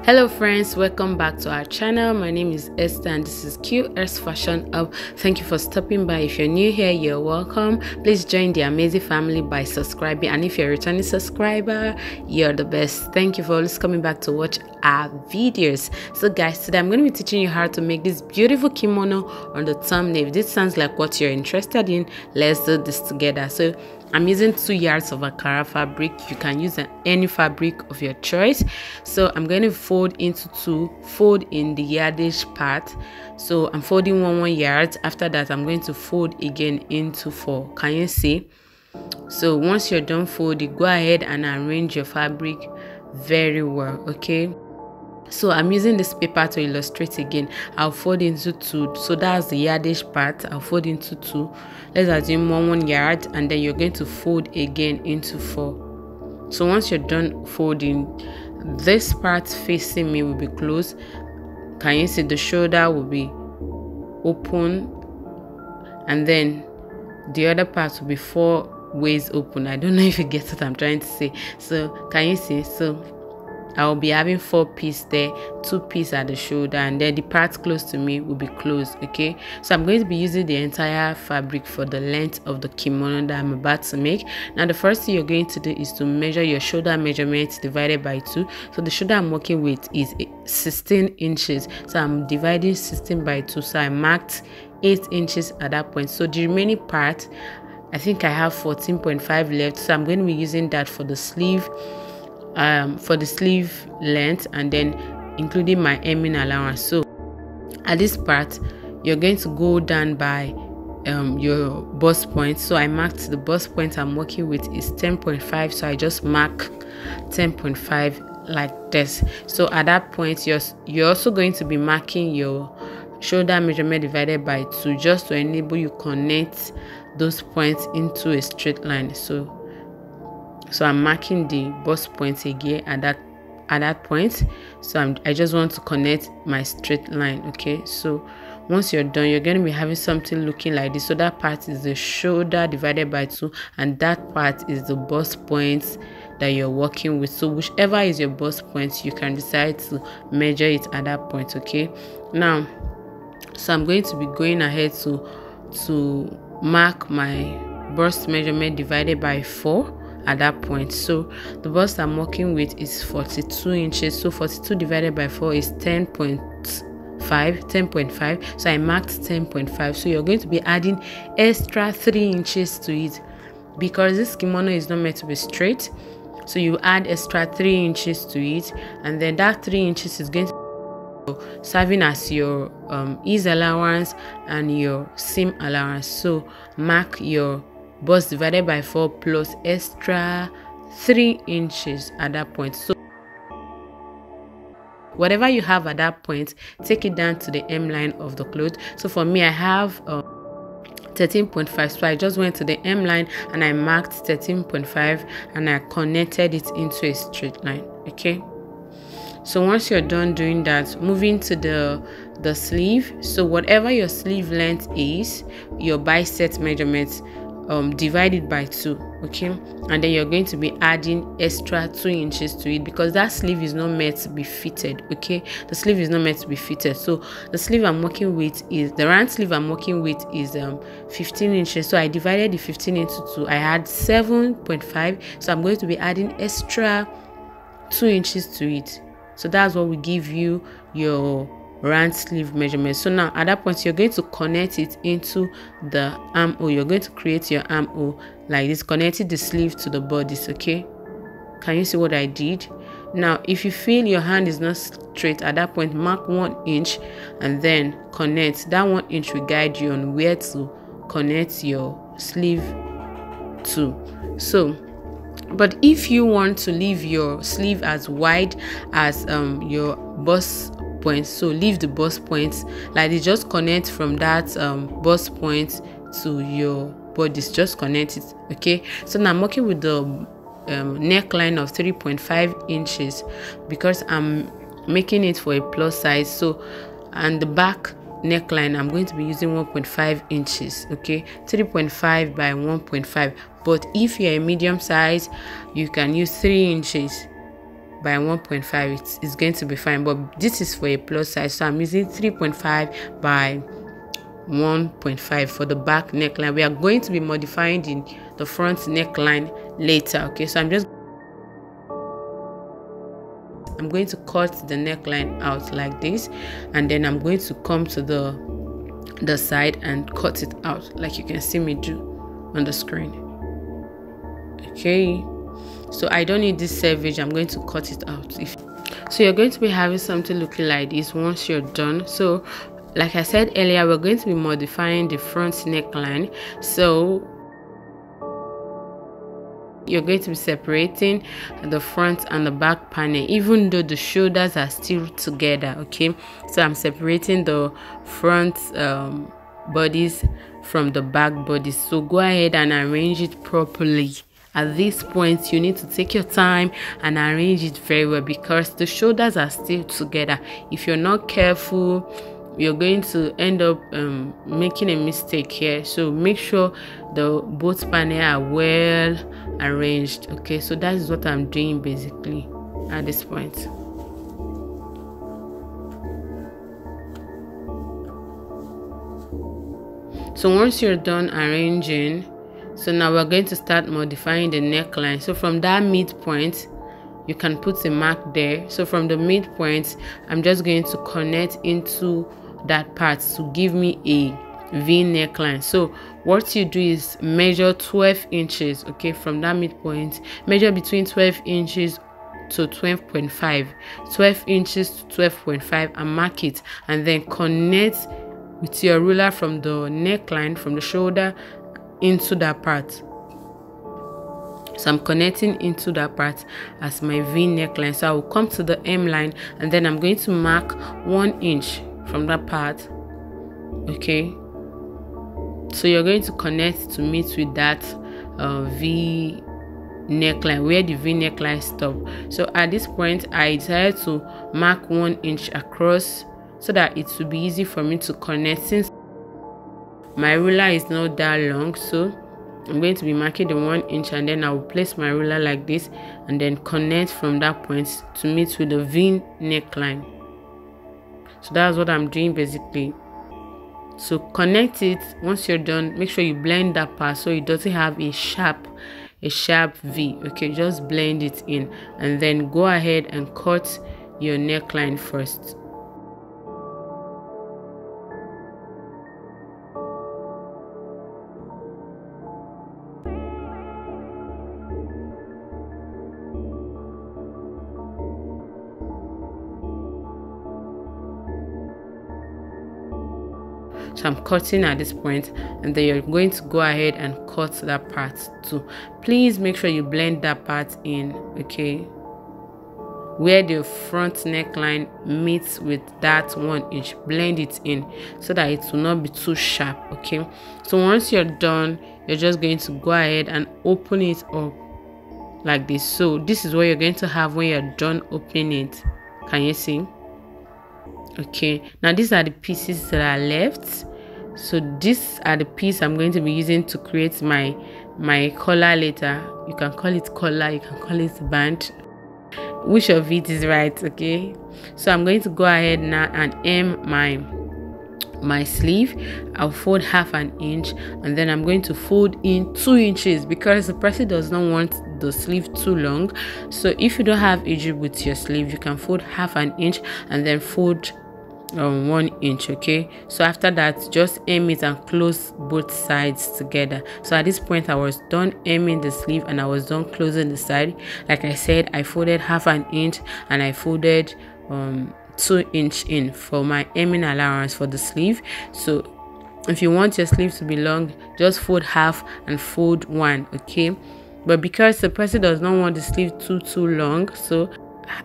Hello friends, welcome back to our channel. My name is Esther and this is Q-Est Fashion Hub. Thank you for stopping by. If you're new here, you're welcome. Please join the amazing family by subscribing, and if you're a returning subscriber, you're the best. Thank you for always coming back to watch our videos. So guys, today I'm going to be teaching you how to make this beautiful kimono on the thumbnail. If this sounds like what you're interested in, let's do this together. So I'm using 2 yards of Ankara fabric. You can use any fabric of your choice. So I'm going to fold into 2, fold in the yardage part. So I'm folding 1 yard. After that, I'm going to fold again into 4. Can you see? So once you're done folding, go ahead and arrange your fabric very well, okay? So I'm using this paper to illustrate again. I'll fold into 2, so that's the yardage part. I'll fold into 2. Let's assume 1 yard, and then you're going to fold again into 4. So once you're done folding, this part facing me will be closed. Can you see the shoulder will be open, and then the other part will be 4 ways open. I don't know if you get what I'm trying to say. So can you see? So I'll be having 4 pieces there, 2 pieces at the shoulder, and then the part close to me will be closed, okay? So I'm going to be using the entire fabric for the length of the kimono that I'm about to make. Now the first thing you're going to do is to measure your shoulder measurement divided by 2. So the shoulder I'm working with is 16 inches. So I'm dividing 16 by 2. So I marked 8 inches at that point. So the remaining part, I think I have 14.5 left. So I'm going to be using that for the sleeve. For the sleeve length, and then including my hemming allowance. So at this part, you're going to go down by your bust point. So I marked the bust point I'm working with is 10.5, so I just mark 10.5 like this. So at that point, you're also going to be marking your shoulder measurement divided by 2, just to enable you connect those points into a straight line. So I'm marking the bust point again at that point. So I just want to connect my straight line, okay? So once you're done, you're going to be having something looking like this. So that part is the shoulder divided by 2, and that part is the bust point that you're working with. So whichever is your bust point, you can decide to measure it at that point, okay? Now, so I'm going to be going ahead to mark my bust measurement divided by 4 at that point. So the bust I'm working with is 42 inches. So 42 divided by 4 is 10.5. So I marked 10.5. So you're going to be adding extra 3 inches to it, because this kimono is not meant to be straight. So you add extra 3 inches to it, and then that 3 inches is going to be serving as your ease allowance and your seam allowance. So mark your bust divided by 4 plus extra 3 inches at that point. So whatever you have at that point, take it down to the hem line of the cloth. So for me, I have 13.5, so I just went to the hem line and I marked 13.5 and I connected it into a straight line, okay? So once you're done doing that, moving to the sleeve. So whatever your sleeve length is, your bicep measurements, divided by 2, okay? And then you're going to be adding extra 2 inches to it, because that sleeve is not meant to be fitted, okay? The sleeve is not meant to be fitted. So the sleeve I'm working with is the round sleeve I'm working with is 15 inches. So I divided the 15 into 2. I had 7.5. So I'm going to be adding extra 2 inches to it. So that's what will give you your round sleeve measurement. So now at that point, you're going to connect it into the armhole. You're going to create your armhole like this, connecting the sleeve to the bodice, okay? Can you see what I did? Now if you feel your hand is not straight at that point, mark 1 inch and then connect. That 1 inch will guide you on where to connect your sleeve to. So but if you want to leave your sleeve as wide as your bust point, so leave the bust points like this, just connect from that bust point to your bodice, just connect it, okay? So now I'm working with the neckline of 3.5 inches because I'm making it for a plus size. So and the back neckline I'm going to be using 1.5 inches, okay? 3.5 by 1.5. But if you're a medium size, you can use 3 inches by 1.5, it's going to be fine. But this is for a plus size, so I'm using 3.5 by 1.5 for the back neckline. We are going to be modifying the front neckline later. Okay, so I'm going to cut the neckline out like this, and then I'm going to come to the side and cut it out like you can see me do on the screen. Okay, so I don't need this selvedge. I'm going to cut it out. So you're going to be having something looking like this once you're done. So like I said earlier, we're going to be modifying the front neckline. So you're going to be separating the front and the back panel, even though the shoulders are still together. Okay, so I'm separating the front bodies from the back bodies. So go ahead and arrange it properly. At this point, you need to take your time and arrange it very well, because the shoulders are still together. If you're not careful, you're going to end up making a mistake here. So make sure the both panels are well arranged. Okay, so that is what I'm doing basically at this point. So once you're done arranging, so now we're going to start modifying the neckline. So from that midpoint, you can put a mark there. So from the midpoint, I'm just going to connect into that part to give me a V neckline. So what you do is measure 12 inches. Okay, from that midpoint, measure between 12 inches to 12.5, 12 inches to 12.5, and mark it, and then connect with your ruler from the neckline, from the shoulder into that part. So I'm connecting into that part as my V neckline. So I will come to the M line, and then I'm going to mark 1 inch from that part. Okay, so you're going to connect to meet with that V neckline, where the V neckline stop. So at this point, I decided to mark 1 inch across so that it will be easy for me to connect, since my ruler is not that long. So I'm going to be marking the 1 inch, and then I will place my ruler like this and then connect from that point to meet with the V neckline. So that's what I'm doing basically. So connect it. Once you're done, make sure you blend that part so it doesn't have a sharp V. Okay, just blend it in, and then go ahead and cut your neckline first. So I'm cutting at this point, and then you're going to go ahead and cut that part too. Please make sure you blend that part in, okay, where the front neckline meets with that 1 inch. Blend it in so that it will not be too sharp. Okay, so once you're done, you're just going to go ahead and open it up like this. So this is what you're going to have when you're done opening it. Can you see? Okay, now these are the pieces that are left. So these are the pieces I'm going to be using to create my collar later. You can call it collar, you can call it band, which of it is right. Okay, so I'm going to go ahead now and hem my sleeve. I'll fold 1/2 inch, and then I'm going to fold in 2 inches because the person does not want the sleeve too long. So if you don't have issue with your sleeve, you can fold 1/2 inch and then fold 1 inch. Okay, so after that, just hem it and close both sides together. So at this point, I was done hemming the sleeve and I was done closing the side. Like I said, I folded 1/2 inch and I folded 2 inch in for my hemming allowance for the sleeve. So if you want your sleeve to be long, just fold 1/2 and fold 1. Okay, but because the person does not want the sleeve too long, so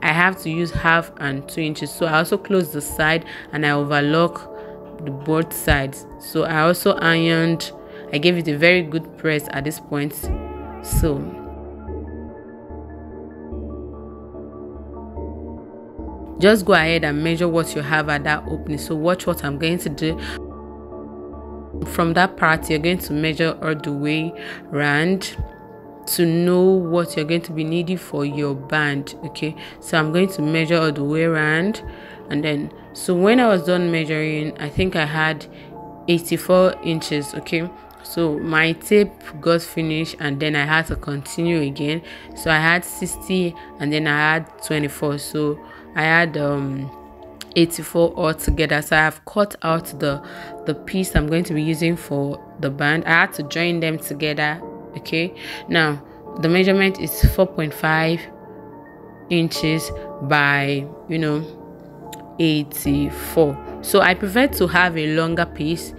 I have to use 1/2 and 2 inches. So I also close the side and I overlock the both sides. So I also ironed. I gave it a very good press at this point. So just go ahead and measure what you have at that opening. So watch what I'm going to do. From that part, you're going to measure all the way around. to know what you're going to be needing for your band. Okay, so I'm going to measure all the way around, and then so when I was done measuring, I think I had 84 inches. Okay, so my tape got finished, and then I had to continue again. So I had 60, and then I had 24, so I had 84 altogether. So I have cut out the piece I'm going to be using for the band. I had to join them together. Okay, now the measurement is 4.5 inches by 84. So I prefer to have a longer piece.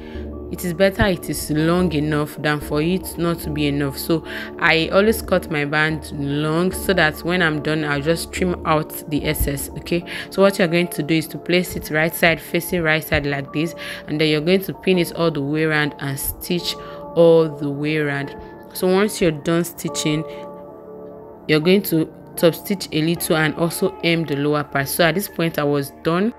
It is better it is long enough than for it not to be enough. So I always cut my band long, so that when I'm done, I'll just trim out the excess. Okay, so what you're going to do is to place it right side facing right side like this, and then you're going to pin it all the way around and stitch all the way around. So once you're done stitching, you're going to top stitch a little and also hem the lower part. So at this point, I was done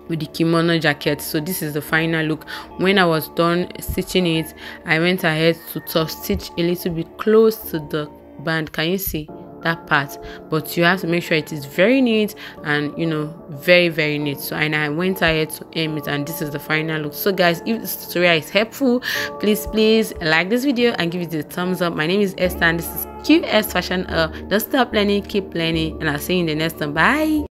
with the kimono jacket. So this is the final look. When I was done stitching it, I went ahead to top stitch a little bit close to the band. Can you see that part? But you have to make sure it is very neat and very, very neat. So and I went ahead to hem it, and this is the final look. So guys, if this tutorial is helpful, please like this video and give it a thumbs up. My name is Esther, and this is Q-Est Fashion. Don't stop learning, keep learning, and I'll see you in the next one. Bye.